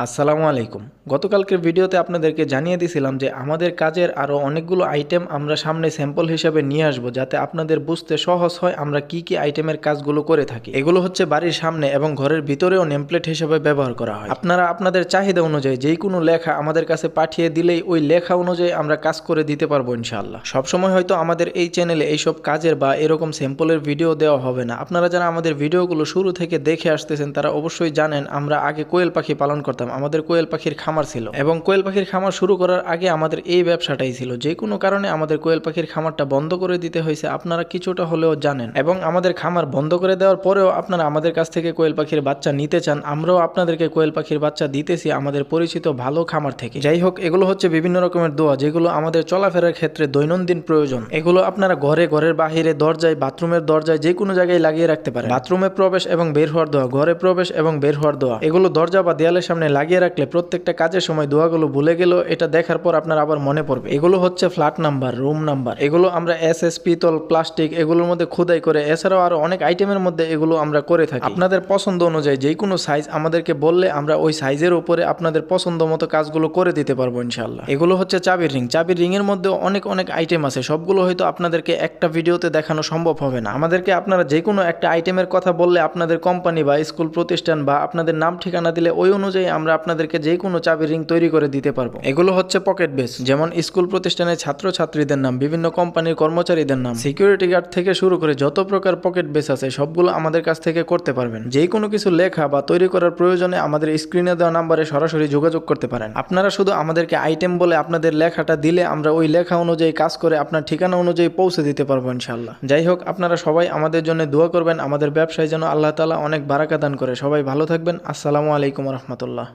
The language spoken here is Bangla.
আসসালামু আলাইকুম। গতকালকের ভিডিওতে আপনাদেরকে জানিয়ে দিয়েছিলাম যে আমাদের কাজের আরও অনেকগুলো আইটেম আমরা সামনে স্যাম্পল হিসেবে নিয়ে আসবো, যাতে আপনাদের বুঝতে সহজ হয় আমরা কি কি আইটেমের কাজগুলো করে থাকি। এগুলো হচ্ছে বাড়ির সামনে এবং ঘরের ভিতরেও নেমপ্লেট হিসেবে ব্যবহার করা হয়। আপনারা আপনাদের চাহিদা অনুযায়ী যেই কোনো লেখা আমাদের কাছে পাঠিয়ে দিলেই ওই লেখা অনুযায়ী আমরা কাজ করে দিতে পারবো ইনশাআল্লাহ। সবসময় হয়তো আমাদের এই চ্যানেলে এইসব কাজের বা এরকম স্যাম্পলের ভিডিও দেওয়া হবে না। আপনারা যারা আমাদের ভিডিওগুলো শুরু থেকে দেখে আসতেছেন তারা অবশ্যই জানেন আমরা আগে কোয়েল পাখি পালন করতাম। আমাদের কোয়েল পাখির খামার ছিল এবং কোয়েল পাখির খামার শুরু করার আগে আমাদের এই ব্যবসাটাই ছিল। যে কোনো কারণে আমাদের কোয়েল পাখির খামারটা বন্ধ করে দিতে হয়েছে, আপনারা কিছুটা হলেও জানেন। এবং আমাদের খামার বন্ধ করে দেওয়ার পরেও আপনারা আমাদের কাছ থেকে কোয়েল পাখির বাচ্চা নিতে চান, আমরাও আপনাদেরকে কোয়েল পাখির বাচ্চা দিতেছি আমাদের পরিচিত ভালো খামার থেকে। যাই হোক, এগুলো হচ্ছে বিভিন্ন রকমের দোয়া যেগুলো আমাদের চলাফেরার ক্ষেত্রে দৈনন্দিন প্রয়োজন। এগুলো আপনারা ঘরের বাহিরে, দরজায়, বাথরুমের দরজায় যে কোনো জায়গায় লাগিয়ে রাখতে পারেন। বাথরুমে প্রবেশ এবং বের হওয়ার দোয়া, ঘরে প্রবেশ এবং বের হওয়ার দোয়া, এগুলো দরজা বা দেয়ালের সামনে লাগিয়ে রাখলে প্রত্যেকটা কাজের সময় দোয়াগুলো ভুলে গেল এটা দেখার পর আপনার আবার মনে পড়বে। এগুলো হচ্ছে ফ্ল্যাট নাম্বার, রুম নাম্বার, এগুলো আমরা এসএস, পিতল, প্লাস্টিক এগুলোর মধ্যে খোদাই করে, এছাড়াও আরো অনেক আইটেমের মধ্যে এগুলো আমরা করে থাকি। আপনাদের পছন্দ অনুযায়ী যে কোনো সাইজ আমাদেরকে বললে আমরা ওই সাইজের উপরে আপনাদের পছন্দ মতো কাজগুলো করে দিতে পারবো ইনশাআল্লাহ। এগুলো হচ্ছে চাবির রিং। চাবির রিং এর মধ্যে অনেক আইটেম আছে, সবগুলো হয়তো আপনাদেরকে একটা ভিডিওতে দেখানো সম্ভব হবে না। আমাদেরকে আপনারা যে কোনো একটা আইটেমের কথা বললে আপনাদের কোম্পানি বা স্কুল প্রতিষ্ঠান বা আপনাদের নাম ঠিকানা দিলে ওই অনুযায়ী আমরা আপনাদেরকে যে কোনো চাবির রিং তৈরি করে দিতে পারবো। এগুলো হচ্ছে পকেট বেস, যেমন স্কুল প্রতিষ্ঠানের ছাত্রছাত্রীদের নাম, বিভিন্ন কোম্পানির কর্মচারীদের নাম, সিকিউরিটি গার্ড থেকে শুরু করে যত প্রকার পকেট বেস আছে সবগুলো আমাদের কাছ থেকে করতে পারবেন। যে কোনো কিছু লেখা বা তৈরি করার প্রয়োজনে আমাদের স্ক্রিনে দেওয়া নাম্বারে সরাসরি যোগাযোগ করতে পারেন। আপনারা শুধু আমাদেরকে আইটেম বলে আপনাদের লেখাটা দিলে আমরা ওই লেখা অনুযায়ী কাজ করে আপনার ঠিকানা অনুযায়ী পৌঁছে দিতে পারবো ইনশাআল্লাহ। যাই হোক, আপনারা সবাই আমাদের জন্য দোয়া করবেন, আমাদের ব্যবসায় যেন আল্লাহ তাআলা অনেক বারাকা দান করে। সবাই ভালো থাকবেন। আসসালামু আলাইকুম রহমতুল্লাহ।